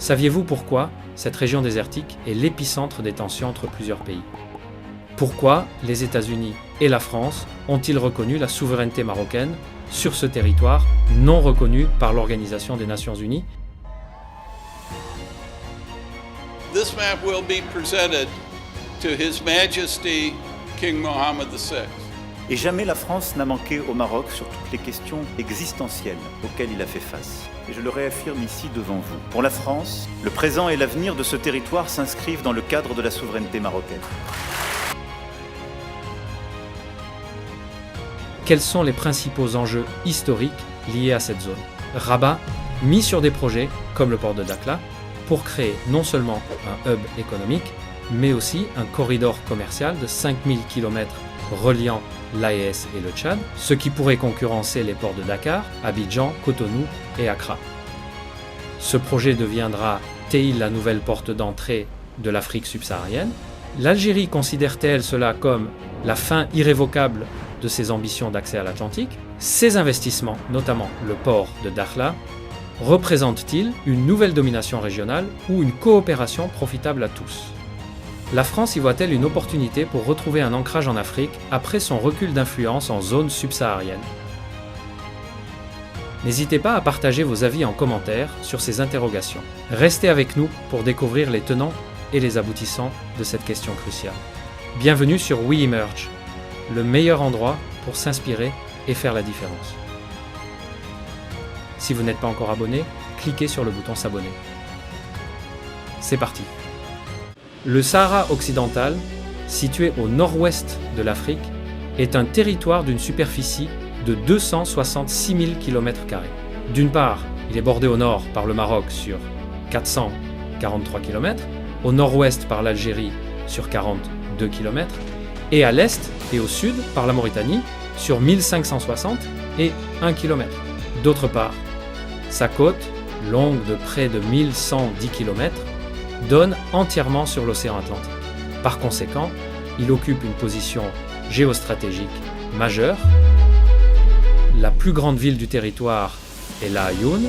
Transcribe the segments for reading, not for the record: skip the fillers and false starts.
Saviez-vous pourquoi cette région désertique est l'épicentre des tensions entre plusieurs pays? Pourquoi les États-Unis et la France ont-ils reconnu la souveraineté marocaine sur ce territoire non reconnu par l'Organisation des Nations Unies? This map will be presented to His Majesty King Mohammed VI. Et jamais la France n'a manqué au Maroc sur toutes les questions existentielles auxquelles il a fait face. Et je le réaffirme ici devant vous. Pour la France, le présent et l'avenir de ce territoire s'inscrivent dans le cadre de la souveraineté marocaine. Quels sont les principaux enjeux historiques liés à cette zone? Rabat mis sur des projets comme le port de Dakhla pour créer non seulement un hub économique, mais aussi un corridor commercial de 5000 km reliant l'AES et le Tchad, ce qui pourrait concurrencer les ports de Dakar, Abidjan, Cotonou et Accra. Ce projet deviendra Teil la nouvelle porte d'entrée de l'Afrique subsaharienne. L'Algérie considère-t-elle cela comme la fin irrévocable de ses ambitions d'accès à l'Atlantique? Ces investissements, notamment le port de Dakhla, représentent-ils une nouvelle domination régionale ou une coopération profitable à tous? La France y voit-elle une opportunité pour retrouver un ancrage en Afrique après son recul d'influence en zone subsaharienne? N'hésitez pas à partager vos avis en commentaire sur ces interrogations. Restez avec nous pour découvrir les tenants et les aboutissants de cette question cruciale. Bienvenue sur WeEmerge, le meilleur endroit pour s'inspirer et faire la différence. Si vous n'êtes pas encore abonné, cliquez sur le bouton s'abonner. C'est parti. Le Sahara occidental, situé au nord-ouest de l'Afrique, est un territoire d'une superficie de 266 000 km². D'une part, il est bordé au nord par le Maroc sur 443 km, au nord-ouest par l'Algérie sur 42 km, et à l'est et au sud par la Mauritanie sur 1560 et 1 km. D'autre part, sa côte, longue de près de 1110 km, donne entièrement sur l'océan Atlantique. Par conséquent, il occupe une position géostratégique majeure. La plus grande ville du territoire est La Ayoun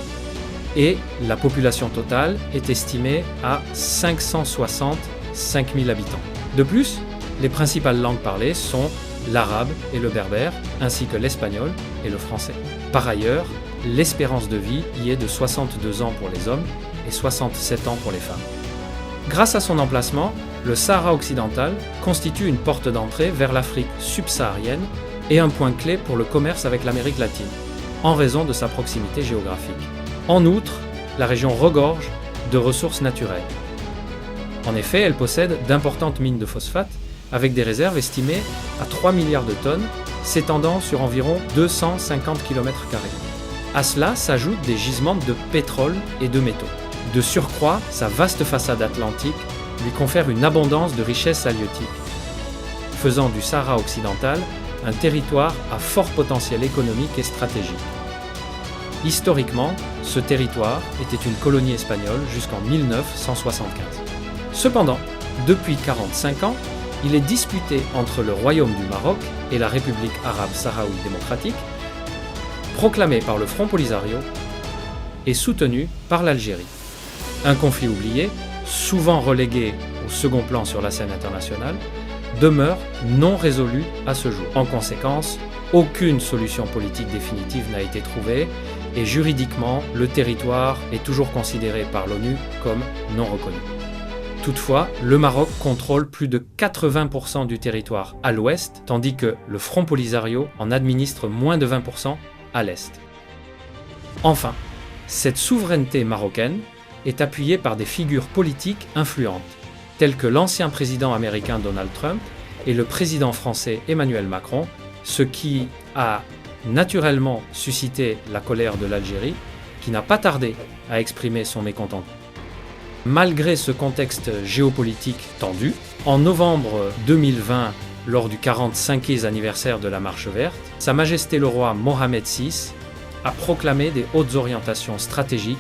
et la population totale est estimée à 565 000 habitants. De plus, les principales langues parlées sont l'arabe et le berbère, ainsi que l'espagnol et le français. Par ailleurs, l'espérance de vie y est de 62 ans pour les hommes et 67 ans pour les femmes. Grâce à son emplacement, le Sahara occidental constitue une porte d'entrée vers l'Afrique subsaharienne et un point clé pour le commerce avec l'Amérique latine, en raison de sa proximité géographique. En outre, la région regorge de ressources naturelles. En effet, elle possède d'importantes mines de phosphate, avec des réserves estimées à 3 milliards de tonnes, s'étendant sur environ 250 km². À cela s'ajoutent des gisements de pétrole et de métaux. De surcroît, sa vaste façade atlantique lui confère une abondance de richesses halieutiques, faisant du Sahara occidental un territoire à fort potentiel économique et stratégique. Historiquement, ce territoire était une colonie espagnole jusqu'en 1975. Cependant, depuis 45 ans, il est disputé entre le Royaume du Maroc et la République arabe sahraoui démocratique, proclamé par le Front Polisario et soutenu par l'Algérie. Un conflit oublié, souvent relégué au second plan sur la scène internationale, demeure non résolu à ce jour. En conséquence, aucune solution politique définitive n'a été trouvée et juridiquement, le territoire est toujours considéré par l'ONU comme non reconnu. Toutefois, le Maroc contrôle plus de 80% du territoire à l'ouest, tandis que le Front Polisario en administre moins de 20% à l'est. Enfin, cette souveraineté marocaine est appuyée par des figures politiques influentes, telles que l'ancien président américain Donald Trump et le président français Emmanuel Macron, ce qui a naturellement suscité la colère de l'Algérie, qui n'a pas tardé à exprimer son mécontentement. Malgré ce contexte géopolitique tendu, en novembre 2020, lors du 45e anniversaire de la Marche verte, Sa Majesté le roi Mohammed VI a proclamé des hautes orientations stratégiques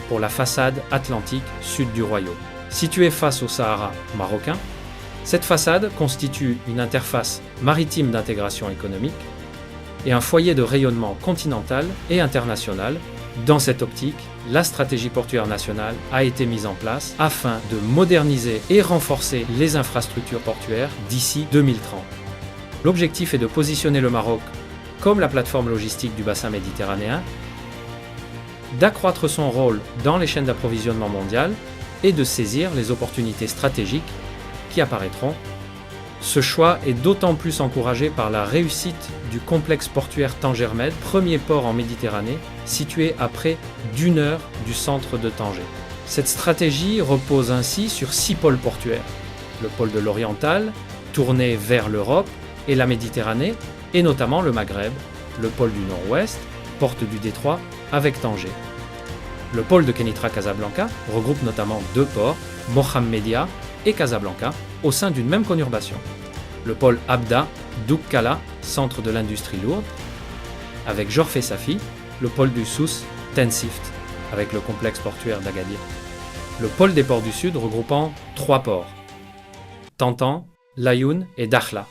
pour la façade atlantique sud du royaume. Située face au Sahara marocain, cette façade constitue une interface maritime d'intégration économique et un foyer de rayonnement continental et international Dans cette optique, la stratégie portuaire nationale a été mise en place afin de moderniser et renforcer les infrastructures portuaires d'ici 2030. L'objectif est de positionner le Maroc comme la plateforme logistique du bassin méditerranéen, d'accroître son rôle dans les chaînes d'approvisionnement mondiales et de saisir les opportunités stratégiques qui apparaîtront. Ce choix est d'autant plus encouragé par la réussite du complexe portuaire Tanger-Med, premier port en Méditerranée, situé à près d'1 heure du centre de Tanger. Cette stratégie repose ainsi sur 6 pôles portuaires. Le pôle de l'Oriental, tourné vers l'Europe et la Méditerranée, et notamment le Maghreb, le pôle du Nord-Ouest, porte du détroit avec Tanger. Le pôle de Kénitra-Casablanca regroupe notamment 2 ports, Mohammedia et Casablanca, au sein d'une même conurbation. Le pôle Abda, Doukkala, centre de l'industrie lourde, avec Jorf et Safi, le pôle du Souss, Tensift, avec le complexe portuaire d'Agadir. Le pôle des ports du Sud regroupant 3 ports, Tantan, Laayoune et Dakhla.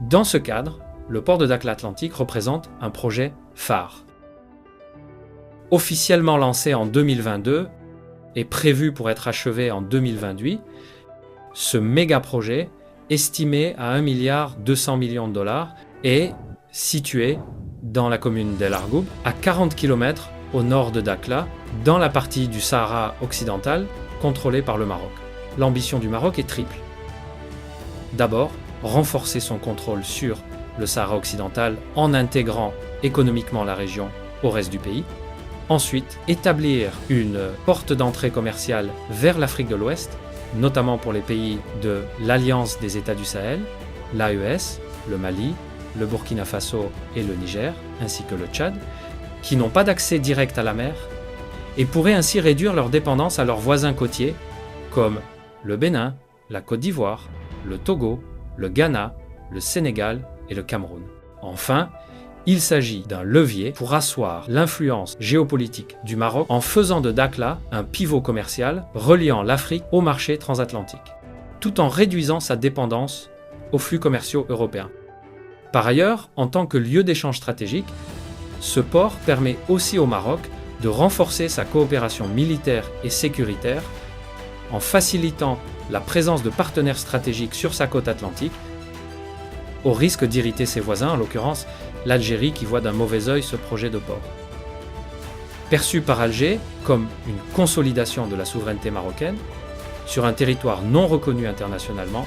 Dans ce cadre, le port de Dakhla Atlantique représente un projet phare. Officiellement lancé en 2022 et prévu pour être achevé en 2028, ce méga-projet, estimé à 1,2 milliard de dollars, est situé dans la commune d'El Argoub, à 40 km au nord de Dakhla, dans la partie du Sahara occidental contrôlée par le Maroc. L'ambition du Maroc est triple. D'abord, renforcer son contrôle sur le Sahara occidental en intégrant économiquement la région au reste du pays. Ensuite, établir une porte d'entrée commerciale vers l'Afrique de l'Ouest, notamment pour les pays de l'Alliance des États du Sahel, l'AES, le Mali, le Burkina Faso et le Niger, ainsi que le Tchad, qui n'ont pas d'accès direct à la mer et pourraient ainsi réduire leur dépendance à leurs voisins côtiers, comme le Bénin, la Côte d'Ivoire, le Togo, le Ghana, le Sénégal et le Cameroun. Enfin, il s'agit d'un levier pour asseoir l'influence géopolitique du Maroc en faisant de Dakhla un pivot commercial reliant l'Afrique au marché transatlantique, tout en réduisant sa dépendance aux flux commerciaux européens. Par ailleurs, en tant que lieu d'échange stratégique, ce port permet aussi au Maroc de renforcer sa coopération militaire et sécuritaire en facilitant la présence de partenaires stratégiques sur sa côte atlantique, au risque d'irriter ses voisins, en l'occurrence l'Algérie qui voit d'un mauvais œil ce projet de port. Perçu par Alger comme une consolidation de la souveraineté marocaine sur un territoire non reconnu internationalement,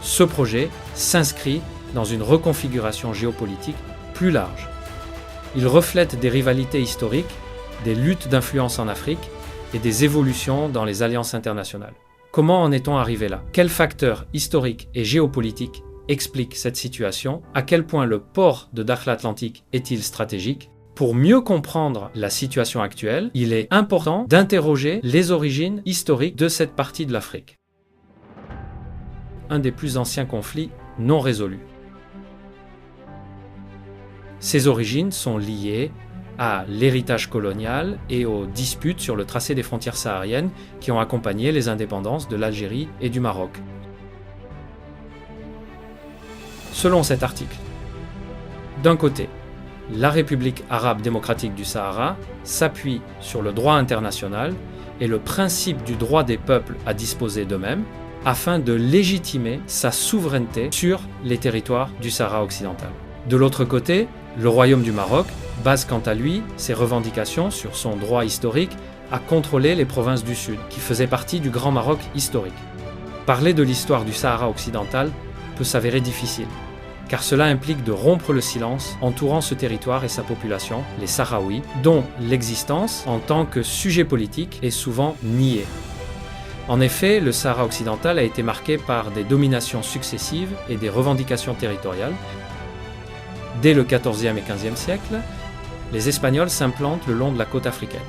ce projet s'inscrit dans une reconfiguration géopolitique plus large. Il reflète des rivalités historiques, des luttes d'influence en Afrique et des évolutions dans les alliances internationales. Comment en est-on arrivé là? Quels facteurs historiques et géopolitiques expliquent cette situation? À quel point le port de Dakhla Atlantique est-il stratégique? Pour mieux comprendre la situation actuelle, il est important d'interroger les origines historiques de cette partie de l'Afrique. Un des plus anciens conflits non résolus. Ces origines sont liées à l'héritage colonial et aux disputes sur le tracé des frontières sahariennes qui ont accompagné les indépendances de l'Algérie et du Maroc. Selon cet article, d'un côté, la République arabe démocratique du Sahara s'appuie sur le droit international et le principe du droit des peuples à disposer d'eux-mêmes afin de légitimer sa souveraineté sur les territoires du Sahara occidental. De l'autre côté, le Royaume du Maroc base quant à lui ses revendications sur son droit historique à contrôler les provinces du Sud, qui faisaient partie du Grand Maroc historique. Parler de l'histoire du Sahara occidental peut s'avérer difficile, car cela implique de rompre le silence entourant ce territoire et sa population, les Sahraouis, dont l'existence en tant que sujet politique est souvent niée. En effet, le Sahara occidental a été marqué par des dominations successives et des revendications territoriales. Dès le XIVe et XVe siècle, les Espagnols s'implantent le long de la côte africaine.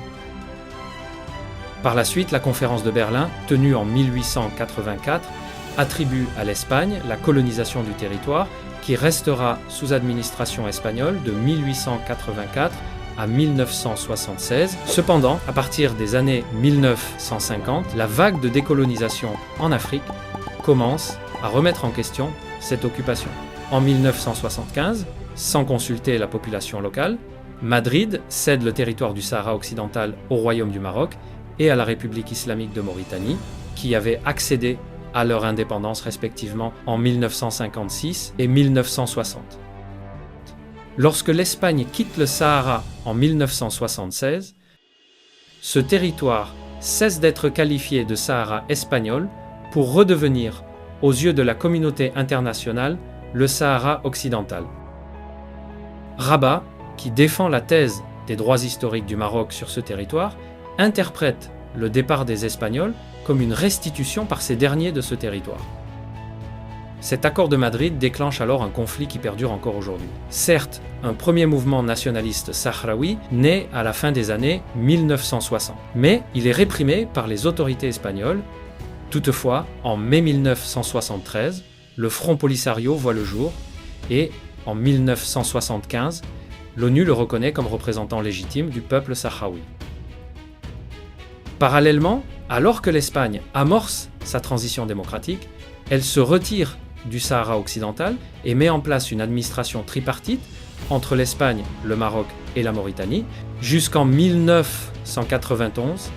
Par la suite, la conférence de Berlin, tenue en 1884, attribue à l'Espagne la colonisation du territoire qui restera sous administration espagnole de 1884 à 1976. Cependant, à partir des années 1950, la vague de décolonisation en Afrique commence à remettre en question cette occupation. En 1975, sans consulter la population locale, Madrid cède le territoire du Sahara occidental au Royaume du Maroc et à la République islamique de Mauritanie, qui avaient accédé à leur indépendance respectivement en 1956 et 1960. Lorsque l'Espagne quitte le Sahara en 1976, ce territoire cesse d'être qualifié de Sahara espagnol pour redevenir, aux yeux de la communauté internationale, le Sahara occidental. Rabat, qui défend la thèse des droits historiques du Maroc sur ce territoire, interprète le départ des Espagnols comme une restitution par ces derniers de ce territoire. Cet accord de Madrid déclenche alors un conflit qui perdure encore aujourd'hui. Certes, un premier mouvement nationaliste sahraoui naît à la fin des années 1960, mais il est réprimé par les autorités espagnoles. Toutefois, en mai 1973, le Front Polisario voit le jour et, en 1975, l'ONU le reconnaît comme représentant légitime du peuple sahraoui. Parallèlement, alors que l'Espagne amorce sa transition démocratique, elle se retire du Sahara occidental et met en place une administration tripartite entre l'Espagne, le Maroc et la Mauritanie. Jusqu'en 1991,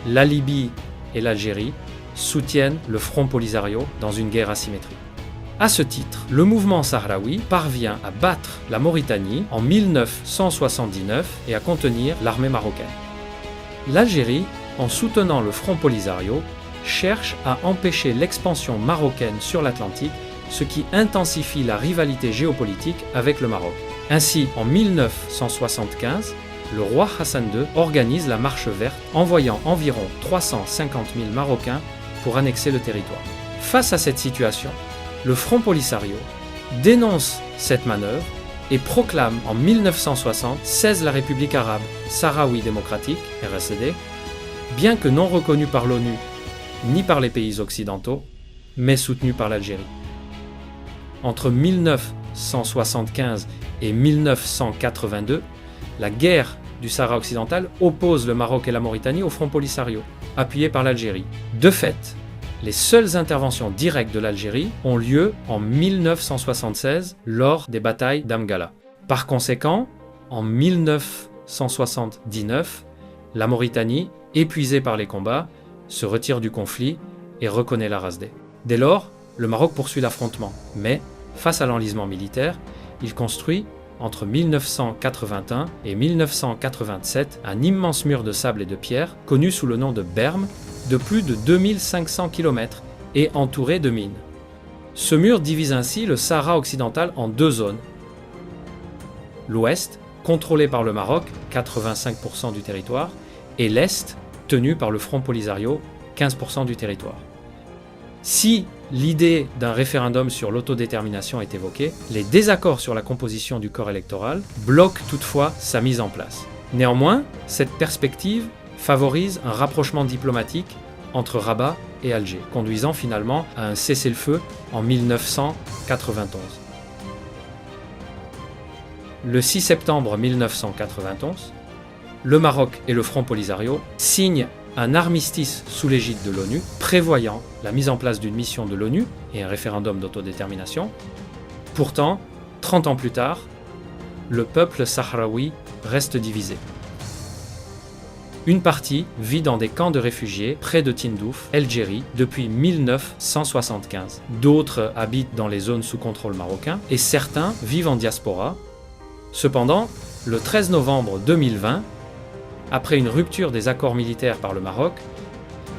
la Libye et l'Algérie soutiennent le Front Polisario dans une guerre asymétrique. À ce titre, le mouvement sahraoui parvient à battre la Mauritanie en 1979 et à contenir l'armée marocaine. L'Algérie, en soutenant le Front Polisario, cherche à empêcher l'expansion marocaine sur l'Atlantique, ce qui intensifie la rivalité géopolitique avec le Maroc. Ainsi, en 1975, le roi Hassan II organise la Marche verte, envoyant environ 350 000 Marocains pour annexer le territoire. Face à cette situation, le Front Polisario dénonce cette manœuvre et proclame en 1960 la République arabe sahraoui démocratique, RSD, bien que non reconnue par l'ONU ni par les pays occidentaux, mais soutenue par l'Algérie. Entre 1975 et 1982, la guerre du Sahara occidental oppose le Maroc et la Mauritanie au Front Polisario, appuyé par l'Algérie. De fait, les seules interventions directes de l'Algérie ont lieu en 1976 lors des batailles d'Amgala. Par conséquent, en 1979, la Mauritanie, épuisée par les combats, se retire du conflit et reconnaît la RSD. Dès lors, le Maroc poursuit l'affrontement, mais, face à l'enlisement militaire, il construit, entre 1981 et 1987, un immense mur de sable et de pierre, connu sous le nom de Berme, de plus de 2500 km et entouré de mines. Ce mur divise ainsi le Sahara occidental en deux zones. L'ouest, contrôlé par le Maroc, 85% du territoire, et l'est, tenu par le Front Polisario, 15% du territoire. Si l'idée d'un référendum sur l'autodétermination est évoquée, les désaccords sur la composition du corps électoral bloquent toutefois sa mise en place. Néanmoins, cette perspective favorise un rapprochement diplomatique entre Rabat et Alger, conduisant finalement à un cessez-le-feu en 1991. Le 6 septembre 1991, le Maroc et le Front Polisario signent un armistice sous l'égide de l'ONU, prévoyant la mise en place d'une mission de l'ONU et un référendum d'autodétermination. Pourtant, 30 ans plus tard, le peuple sahraoui reste divisé. Une partie vit dans des camps de réfugiés près de Tindouf, Algérie, depuis 1975. D'autres habitent dans les zones sous contrôle marocain et certains vivent en diaspora. Cependant, le 13 novembre 2020, après une rupture des accords militaires par le Maroc,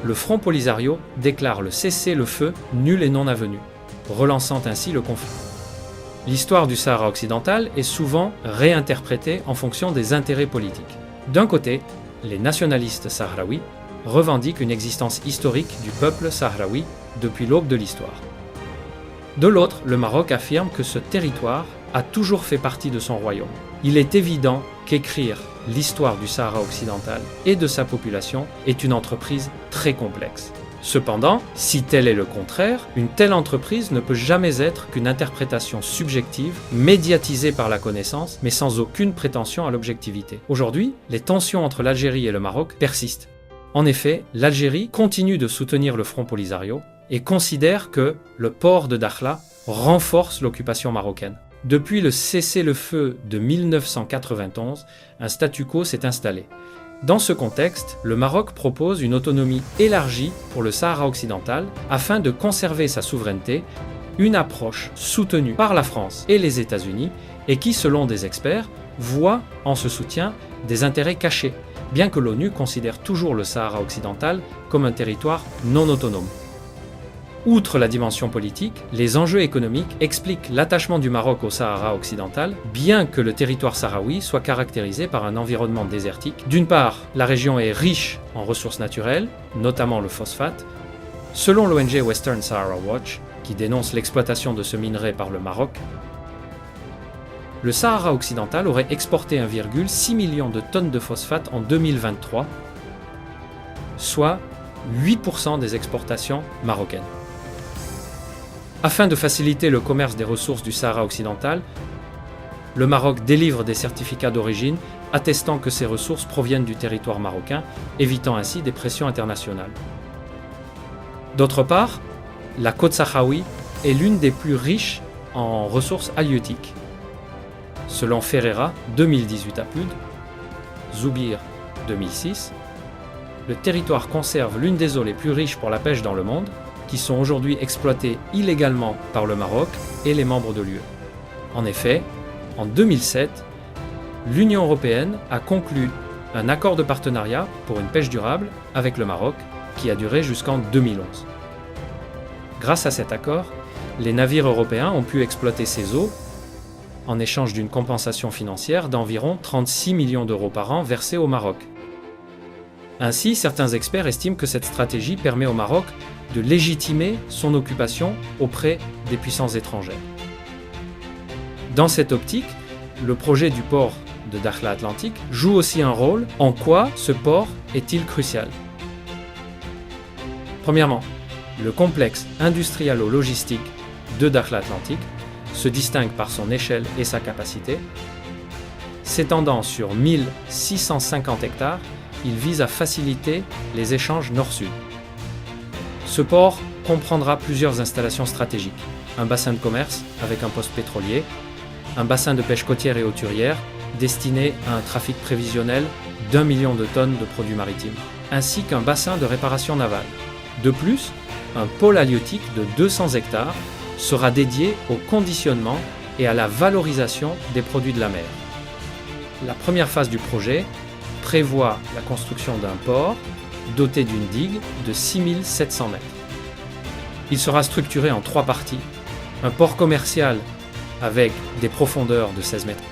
le Front Polisario déclare le cessez-le-feu nul et non avenu, relançant ainsi le conflit. L'histoire du Sahara occidental est souvent réinterprétée en fonction des intérêts politiques. D'un côté, les nationalistes sahraouis revendiquent une existence historique du peuple sahraoui depuis l'aube de l'histoire. De l'autre, le Maroc affirme que ce territoire a toujours fait partie de son royaume. Il est évident qu'écrire l'histoire du Sahara occidental et de sa population est une entreprise très complexe. Cependant, si tel est le contraire, une telle entreprise ne peut jamais être qu'une interprétation subjective, médiatisée par la connaissance, mais sans aucune prétention à l'objectivité. Aujourd'hui, les tensions entre l'Algérie et le Maroc persistent. En effet, l'Algérie continue de soutenir le Front Polisario et considère que le port de Dakhla renforce l'occupation marocaine. Depuis le cessez-le-feu de 1991, un statu quo s'est installé. Dans ce contexte, le Maroc propose une autonomie élargie pour le Sahara occidental afin de conserver sa souveraineté, une approche soutenue par la France et les États-Unis et qui, selon des experts, voit en ce soutien des intérêts cachés, bien que l'ONU considère toujours le Sahara occidental comme un territoire non autonome. Outre la dimension politique, les enjeux économiques expliquent l'attachement du Maroc au Sahara occidental, bien que le territoire sahraoui soit caractérisé par un environnement désertique. D'une part, la région est riche en ressources naturelles, notamment le phosphate. Selon l'ONG Western Sahara Watch, qui dénonce l'exploitation de ce minerai par le Maroc, le Sahara occidental aurait exporté 1,6 million de tonnes de phosphate en 2023, soit 8% des exportations marocaines. Afin de faciliter le commerce des ressources du Sahara occidental, le Maroc délivre des certificats d'origine attestant que ces ressources proviennent du territoire marocain, évitant ainsi des pressions internationales. D'autre part, la côte sahraoui est l'une des plus riches en ressources halieutiques. Selon Ferreira, 2018 à Pud, Zoubir, 2006, le territoire conserve l'une des eaux les plus riches pour la pêche dans le monde, qui sont aujourd'hui exploitées illégalement par le Maroc et les membres de l'UE. En effet, en 2007, l'Union européenne a conclu un accord de partenariat pour une pêche durable avec le Maroc, qui a duré jusqu'en 2011. Grâce à cet accord, les navires européens ont pu exploiter ces eaux en échange d'une compensation financière d'environ 36 millions d'euros par an versée au Maroc. Ainsi, certains experts estiment que cette stratégie permet au Maroc de légitimer son occupation auprès des puissances étrangères. Dans cette optique, le projet du port de Dakhla Atlantique joue aussi un rôle. En quoi ce port est-il crucial ? Premièrement, le complexe industrialo-logistique de Dakhla Atlantique se distingue par son échelle et sa capacité. S'étendant sur 1650 hectares, il vise à faciliter les échanges nord-sud. Ce port comprendra plusieurs installations stratégiques, un bassin de commerce avec un poste pétrolier, un bassin de pêche côtière et hauturière destiné à un trafic prévisionnel d'1 million de tonnes de produits maritimes, ainsi qu'un bassin de réparation navale. De plus, un pôle halieutique de 200 hectares sera dédié au conditionnement et à la valorisation des produits de la mer. La première phase du projet prévoit la construction d'un port doté d'une digue de 6700 mètres. Il sera structuré en 3 parties. Un port commercial avec des profondeurs de 16 mètres,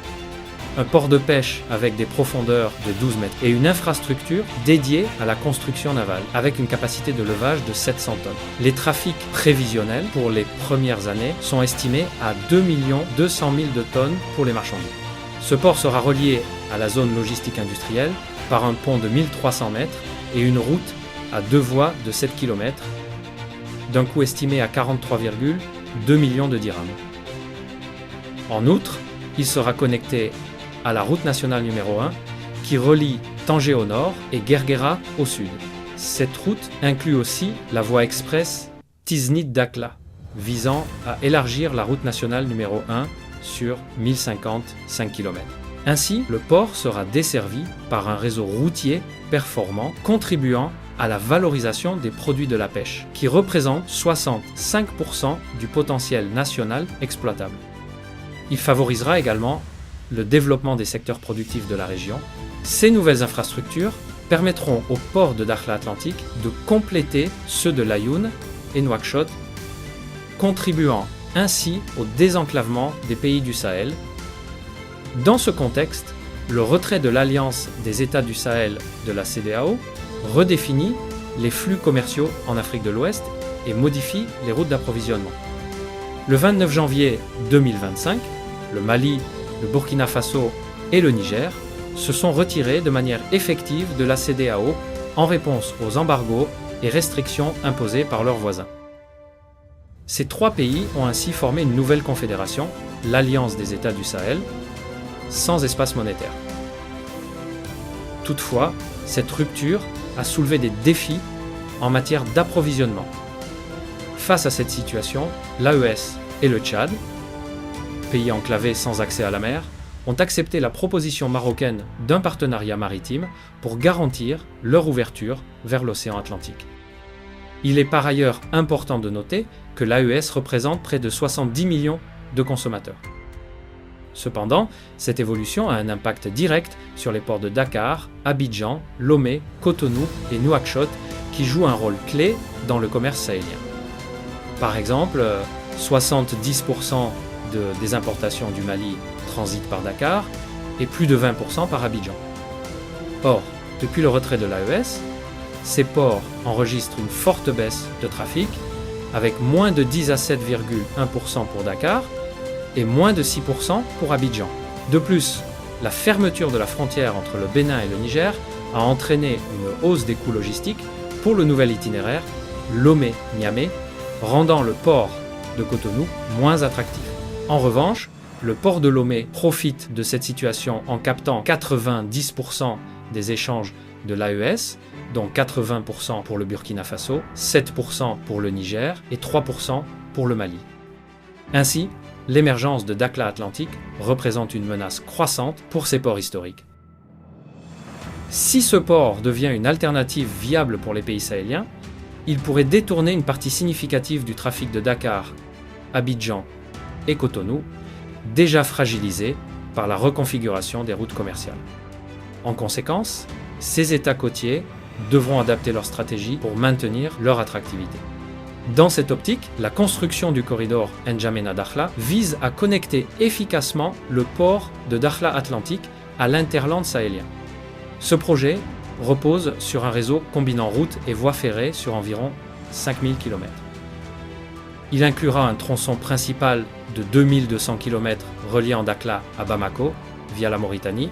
un port de pêche avec des profondeurs de 12 mètres et une infrastructure dédiée à la construction navale avec une capacité de levage de 700 tonnes. Les trafics prévisionnels pour les premières années sont estimés à 2 200 000 de tonnes pour les marchandises. Ce port sera relié à la zone logistique industrielle par un pont de 1300 mètres et une route à 2 voies de 7 km, d'un coût estimé à 43,2 millions de dirhams. En outre, il sera connecté à la route nationale numéro 1 qui relie Tanger au nord et Guerguera au sud. Cette route inclut aussi la voie express Tiznit-Dakhla, visant à élargir la route nationale numéro 1 sur 1055 km. Ainsi, le port sera desservi par un réseau routier performant, contribuant à la valorisation des produits de la pêche, qui représentent 65% du potentiel national exploitable. Il favorisera également le développement des secteurs productifs de la région. Ces nouvelles infrastructures permettront au port de Dakhla Atlantique de compléter ceux de Laayoune et Nouakchott, contribuant ainsi au désenclavement des pays du Sahel. Dans ce contexte, le retrait de l'Alliance des États du Sahel de la CEDEAO redéfinit les flux commerciaux en Afrique de l'Ouest et modifie les routes d'approvisionnement. Le 29 janvier 2025, le Mali, le Burkina Faso et le Niger se sont retirés de manière effective de la CEDEAO en réponse aux embargos et restrictions imposées par leurs voisins. Ces 3 pays ont ainsi formé une nouvelle confédération, l'Alliance des États du Sahel, sans espace monétaire. Toutefois, cette rupture a soulevé des défis en matière d'approvisionnement. Face à cette situation, l'AES et le Tchad pays enclavé sans accès à la mer, ont accepté la proposition marocaine d'un partenariat maritime pour garantir leur ouverture vers l'océan Atlantique. Il est par ailleurs important de noter que l'AES représente près de 70 millions de consommateurs. Cependant, cette évolution a un impact direct sur les ports de Dakar, Abidjan, Lomé, Cotonou et Nouakchott qui jouent un rôle clé dans le commerce sahélien. Par exemple, 70% des importations du Mali transitent par Dakar et plus de 20% par Abidjan. Or, depuis le retrait de l'AES, ces ports enregistrent une forte baisse de trafic avec moins de 10 à 7,1% pour Dakar et moins de 6% pour Abidjan. De plus, la fermeture de la frontière entre le Bénin et le Niger a entraîné une hausse des coûts logistiques pour le nouvel itinéraire Lomé-Niamey, rendant le port de Cotonou moins attractif. En revanche, le port de Lomé profite de cette situation en captant 90% des échanges de l'AES, dont 80% pour le Burkina Faso, 7% pour le Niger et 3% pour le Mali. Ainsi, l'émergence de Dakhla Atlantique représente une menace croissante pour ces ports historiques. Si ce port devient une alternative viable pour les pays sahéliens, il pourrait détourner une partie significative du trafic de Dakar, Abidjan et Cotonou, déjà fragilisés par la reconfiguration des routes commerciales. En conséquence, ces États côtiers devront adapter leur stratégie pour maintenir leur attractivité. Dans cette optique, la construction du corridor N'Djamena-Dakhla vise à connecter efficacement le port de Dakhla Atlantique à l'interland sahélien. Ce projet repose sur un réseau combinant routes et voies ferrées sur environ 5000 km. Il inclura un tronçon principal de 2200 km reliant Dakhla à Bamako via la Mauritanie,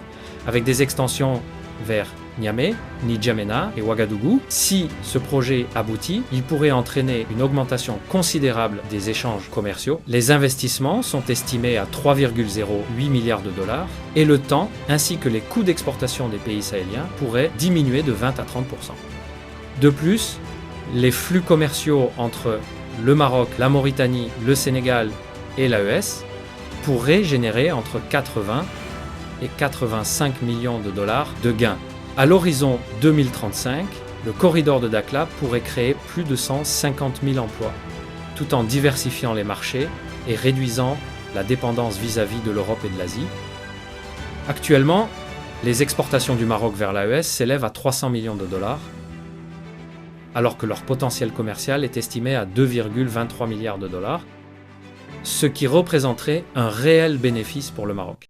avec des extensions vers Niamey, N'Djamena et Ouagadougou. Si ce projet aboutit, il pourrait entraîner une augmentation considérable des échanges commerciaux. Les investissements sont estimés à 3,08 milliards de dollars et le temps ainsi que les coûts d'exportation des pays sahéliens pourraient diminuer de 20 à 30%. De plus, les flux commerciaux entre le Maroc, la Mauritanie, le Sénégal et l'AES pourraient générer entre 80 et 85 millions de dollars de gains. À l'horizon 2035, le corridor de Dakhla pourrait créer plus de 150 000 emplois, tout en diversifiant les marchés et réduisant la dépendance vis-à-vis de l'Europe et de l'Asie. Actuellement, les exportations du Maroc vers l'AES s'élèvent à 300 millions de dollars, alors que leur potentiel commercial est estimé à 2,23 milliards de dollars, ce qui représenterait un réel bénéfice pour le Maroc.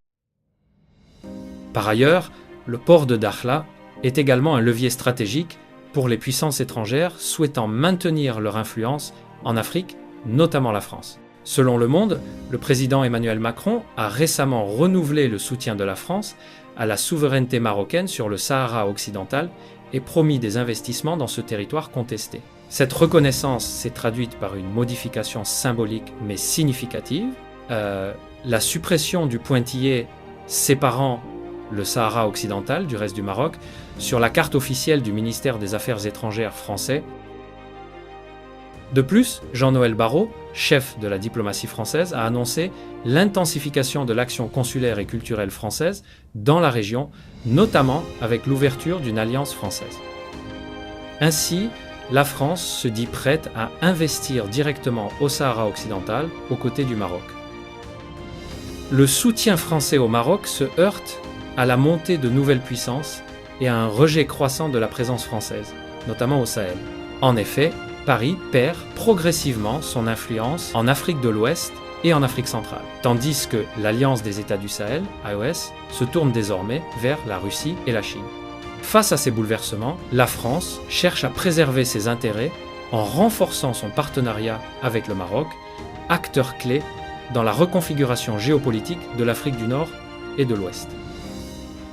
Par ailleurs, le port de Dakhla est également un levier stratégique pour les puissances étrangères souhaitant maintenir leur influence en Afrique, notamment la France. Selon Le Monde, le président Emmanuel Macron a récemment renouvelé le soutien de la France à la souveraineté marocaine sur le Sahara occidental et promis des investissements dans ce territoire contesté. Cette reconnaissance s'est traduite par une modification symbolique mais significative. La suppression du pointillé séparant le Sahara occidental du reste du Maroc sur la carte officielle du ministère des Affaires étrangères français. De plus, Jean-Noël Barrot, chef de la diplomatie française, a annoncé l'intensification de l'action consulaire et culturelle française dans la région, notamment avec l'ouverture d'une alliance française. Ainsi, la France se dit prête à investir directement au Sahara occidental aux côtés du Maroc. Le soutien français au Maroc se heurte à la montée de nouvelles puissances et à un rejet croissant de la présence française, notamment au Sahel. En effet, Paris perd progressivement son influence en Afrique de l'Ouest et en Afrique centrale, tandis que l'Alliance des États du Sahel, AES, se tourne désormais vers la Russie et la Chine. Face à ces bouleversements, la France cherche à préserver ses intérêts en renforçant son partenariat avec le Maroc, acteur clé dans la reconfiguration géopolitique de l'Afrique du Nord et de l'Ouest.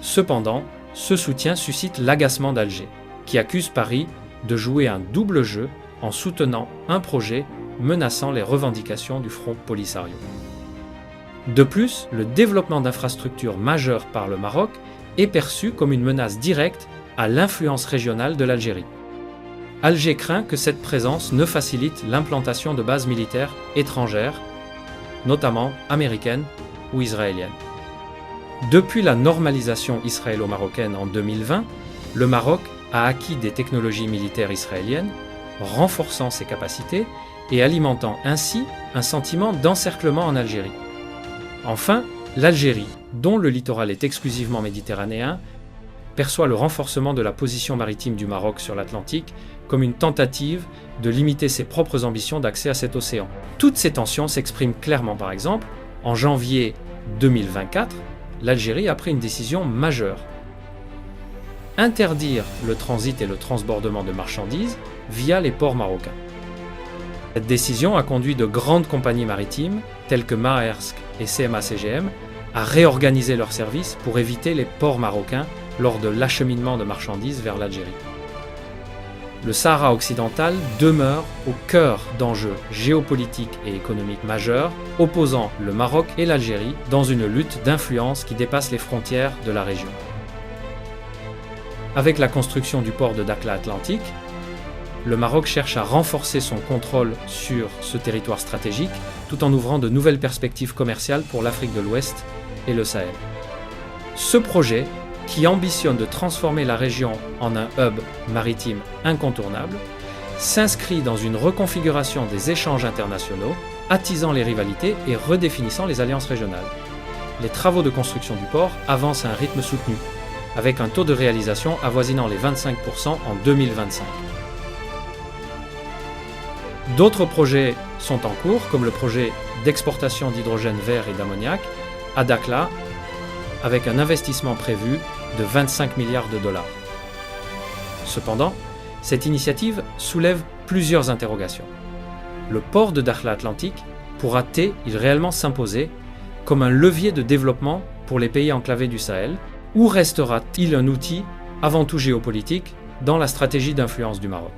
Cependant, ce soutien suscite l'agacement d'Alger, qui accuse Paris de jouer un double jeu en soutenant un projet menaçant les revendications du Front Polisario. De plus, le développement d'infrastructures majeures par le Maroc est perçu comme une menace directe à l'influence régionale de l'Algérie. Alger craint que cette présence ne facilite l'implantation de bases militaires étrangères notamment américaines ou israéliennes. Depuis la normalisation israélo-marocaine en 2020, le Maroc a acquis des technologies militaires israéliennes, renforçant ses capacités et alimentant ainsi un sentiment d'encerclement en Algérie. Enfin, l'Algérie, dont le littoral est exclusivement méditerranéen, perçoit le renforcement de la position maritime du Maroc sur l'Atlantique comme une tentative de limiter ses propres ambitions d'accès à cet océan. Toutes ces tensions s'expriment clairement par exemple, en janvier 2024, l'Algérie a pris une décision majeure. Interdire le transit et le transbordement de marchandises via les ports marocains. Cette décision a conduit de grandes compagnies maritimes, telles que Maersk et CMA-CGM, à réorganiser leurs services pour éviter les ports marocains lors de l'acheminement de marchandises vers l'Algérie. Le Sahara occidental demeure au cœur d'enjeux géopolitiques et économiques majeurs, opposant le Maroc et l'Algérie dans une lutte d'influence qui dépasse les frontières de la région. Avec la construction du port de Dakhla Atlantique, le Maroc cherche à renforcer son contrôle sur ce territoire stratégique tout en ouvrant de nouvelles perspectives commerciales pour l'Afrique de l'Ouest et le Sahel. Ce projet, qui ambitionne de transformer la région en un hub maritime incontournable, s'inscrit dans une reconfiguration des échanges internationaux, attisant les rivalités et redéfinissant les alliances régionales. Les travaux de construction du port avancent à un rythme soutenu, avec un taux de réalisation avoisinant les 25% en 2025. D'autres projets sont en cours, comme le projet d'exportation d'hydrogène vert et d'ammoniac à Dakhla, avec un investissement prévu de 25 milliards de dollars. Cependant, cette initiative soulève plusieurs interrogations. Le port de Dakhla Atlantique pourra-t-il réellement s'imposer comme un levier de développement pour les pays enclavés du Sahel, ou restera-t-il un outil avant tout géopolitique dans la stratégie d'influence du Maroc ?